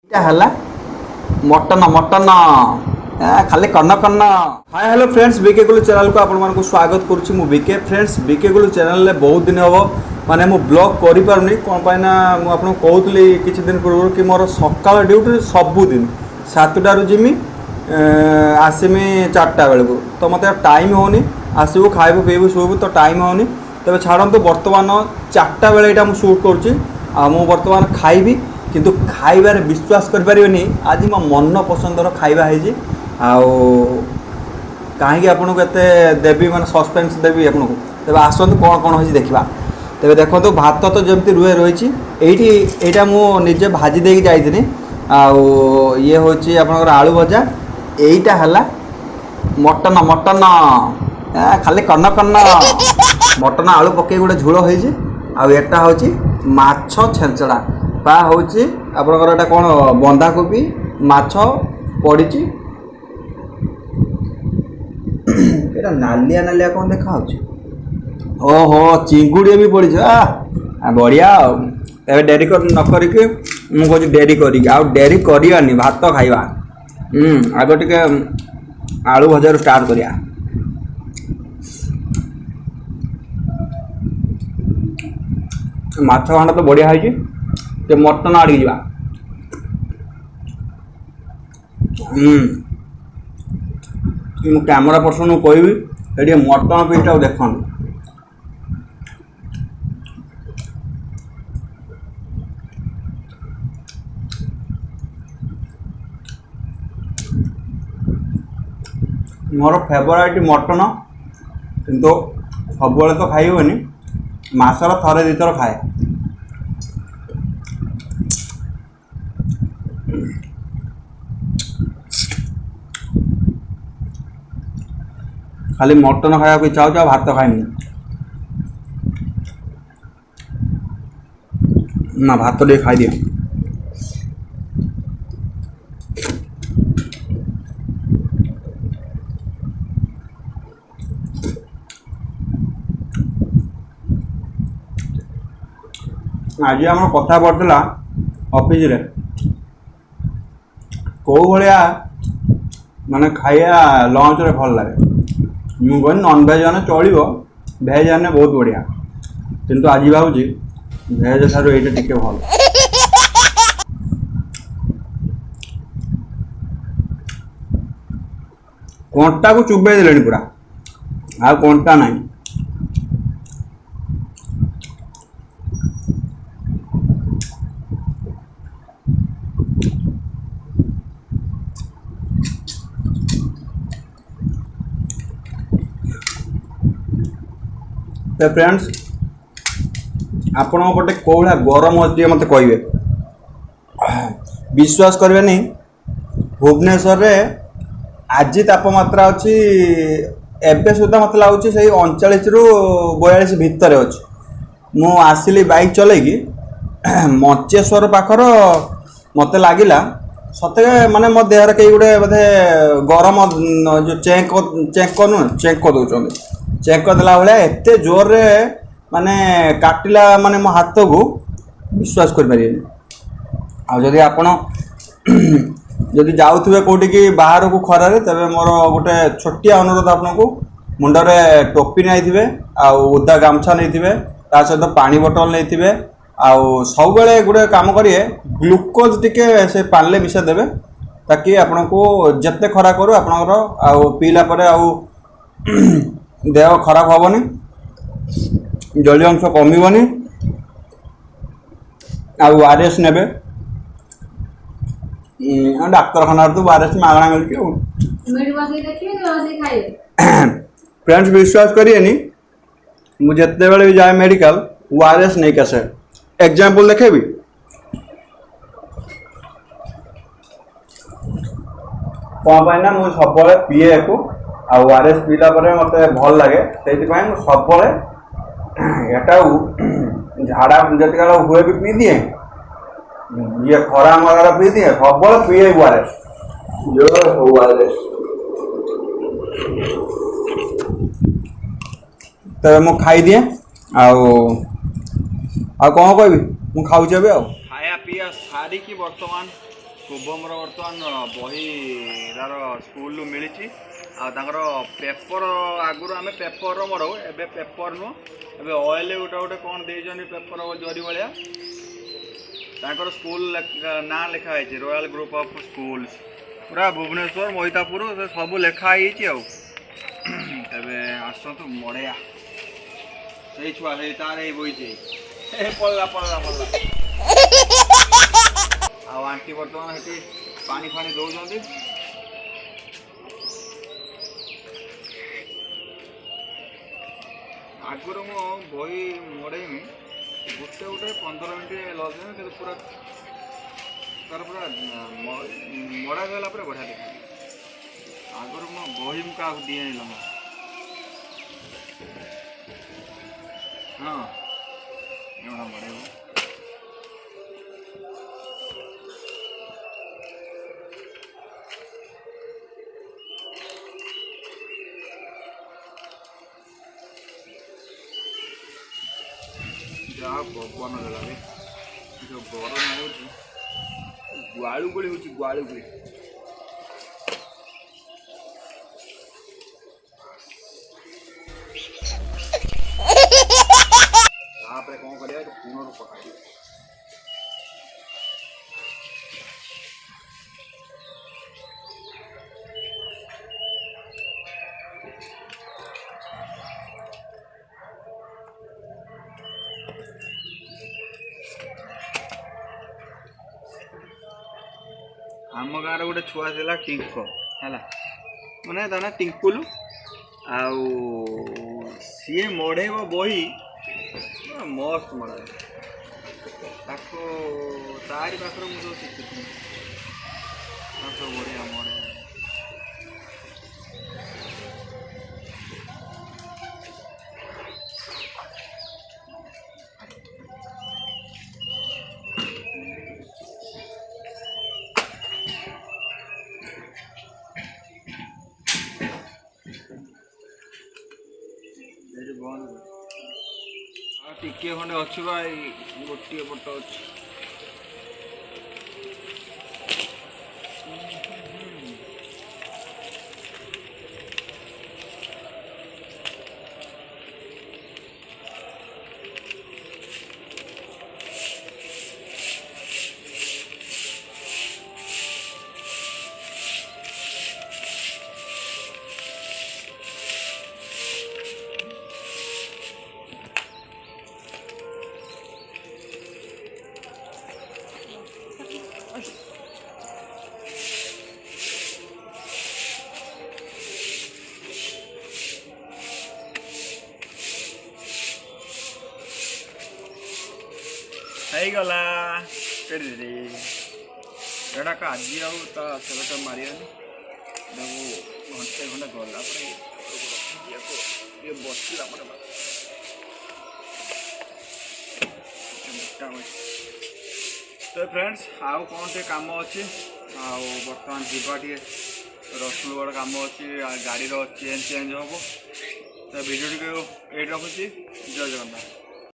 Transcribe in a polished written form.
এটা হলা mutton mutton খালি কর্ণ কর্ণ। হাই হ্যালো ফ্রেন্ডস, বিকে গুলো চ্যানেল को आपण मानको स्वागत करूची। मु बिके फ्रेंड्स बिके गुलो चैनल ले बहुत दिन हबो माने मु ब्लॉग करि पारुनी कोन पाइना मु आपण कहउतली किछि दिन पूर्व कि मोर सकाळ ड्यूटी सब दिन 7टा रु जिमी आसीमी 4टा बेल को, तो मते टाइम होनी आसीबु खाइबु पीबु सोबु तो टाइम होनी। तबे छाड़ंतु वर्तमान 4टा बेले एटा मु शूट करूची आ मु वर्तमान खाइबी किंतु खाइबार विश्वास करें आज मो मन पसंदर खाइबा है कहीं आपको एते देवी माने सस्पेंस देवी आपको। तेज आसतु कौन कौन हो देखा। तेज देखो भात तो जमी रुए रही ये मुझे भाजी देकी जाइए ये हूँ आपंकर आलू भजा यहीटा है मटन मटन खाली कर्ण कर्ण मटन आलू पकई गोटे झोल होती आटा हूँ माछ छेंचड़ा बा हूँ आपंकर एटा कौन बंधाकोबी माछ पड़ी एटा नालिया नालिया कौन देखा ओहो चिंगुड़ी भी पड़ी बढ़िया। तेरे डेरी न करिके मुझे डेरी करी डेरी करानी भात खाइबा। आग टे आलू भजा स्टार्ट करिया। माछ खंड तो बढ़िया है मटन आड़ जा कैमरा पर्सन को कहबी ये मटन पीसटा देख मोर फेवरेट मटन किंतु सब तो खाई हुए मासर थरे दी थर खाए। खाली मटन खाया इच्छा हो भात खाएनी ना भात टे खाई दिया। आज आम कथा पड़ता ऑफिस रे कौ भाया माने खाइया लंच रे भल लगे। मुझे कहनी नॉन भेज आने चलो भेज आने बहुत बढ़िया किंतु आज भावी भेज ठार ये टे भल। कंटा को चुबाई दे पूरा आ कंटा ना तो फ्रेंड्स आपण पटे कौ भाया गरम अच्छे मत कहे विश्वास करें नहीं। भुवनेश्वर रे आज तापमात्रा अच्छी एवं सुधा मत लगुच से 39 रु 42 भितर अच्छी। मु आसिली बाइक चलैकी मंचेश्वर पाखर मत लगिला सते माने मो देहर कई गोटे बोधे गरम जो चेक कर दौरान चेक करदेला भाया एत जोर रे माने काटिला माने मो हाथ को विश्वास कर पारे। आदि आपण जदि जाऊे कौटी की बाहर को खरारे तेरे मोर गोटे छोटिया अनुरोध आपको मुंडरे टोपी नहीं उदा गामछा नहीं सहित पानी बोतल नहीं सब बेले गोटे काम करिए ग्लुकोज टिके से पानी मिसा देवे ताकि आपन को जिते खरा करूँ आपणकर पीला देह खराब हेनी जलीय अंश कमिबनी आरएस ने डाक्तरखाना तो आरएस मागଣା मिलती। फ्रेंड्स विश्वास करिए मुझे जिते बड़े भी जाए मेडिकल आरएस नहीं कैसे एग्जाम्पल देखेबी कौन पाई ना मुझे सब पीए को आरएस पीला मत भल लगे से सब एटा झाड़ा जिते हुए भी पी दिए ये खरा मरा पी दिए सब पीए आरएस तब मु खाई दिए कौन कहबी मु खाऊचे खाया पीया सारी की बर्तमान शुभमर बर्तमान बही तार स्कूल मिली पेपर आगुरी आम पेपर मराऊ एवं पेपर नुह ए ऑयल गोटे गोटे कौन दे पेपर जरी भाया स्कूल ना लिखाई रॉयल ग्रुप ऑफ स्कूल्स पूरा भुवनेश्वर मोहितापुर सब लिखाई आसतु मड़िया से छुआ से तार बही पड़ा पड़ा पड़ा आंटी बर्तमान से पानी फानी दौरान आगुरी मो बही मड़ेमी गोटे गोटे 15 मिनट लगे कि पूरा तार पूरा मड़ा गला बढ़िया देखा आगुरी मो बही क्या दिए हाँ एवढा मड़े जहाँ पवन देला जो गरम हो गुआलुगुड़ी हो गुआलुगुड़ी कौन कर पुनः पकाई आम गाँव गोटे छुआ था टिंको है मैंने ता ना टिंकुलु सी मढ़े बही मस्त मड़ा तारी पाखर मुझे शिखी सब बढ़िया मड़े बंद टिके खंडे अच्छी भाई गोटे पट अच्छी गला एटा का आज सेलटा मारे घंटे खंडे गला बसला तो फ्रेंड्स आउ कौन से काम अच्छे बर्तमान जावा रसुलगढ़ काम अच्छी गाड़ी चेंज हम तो भिडियो टी ये रखुच्छी जय जगन्नाथ।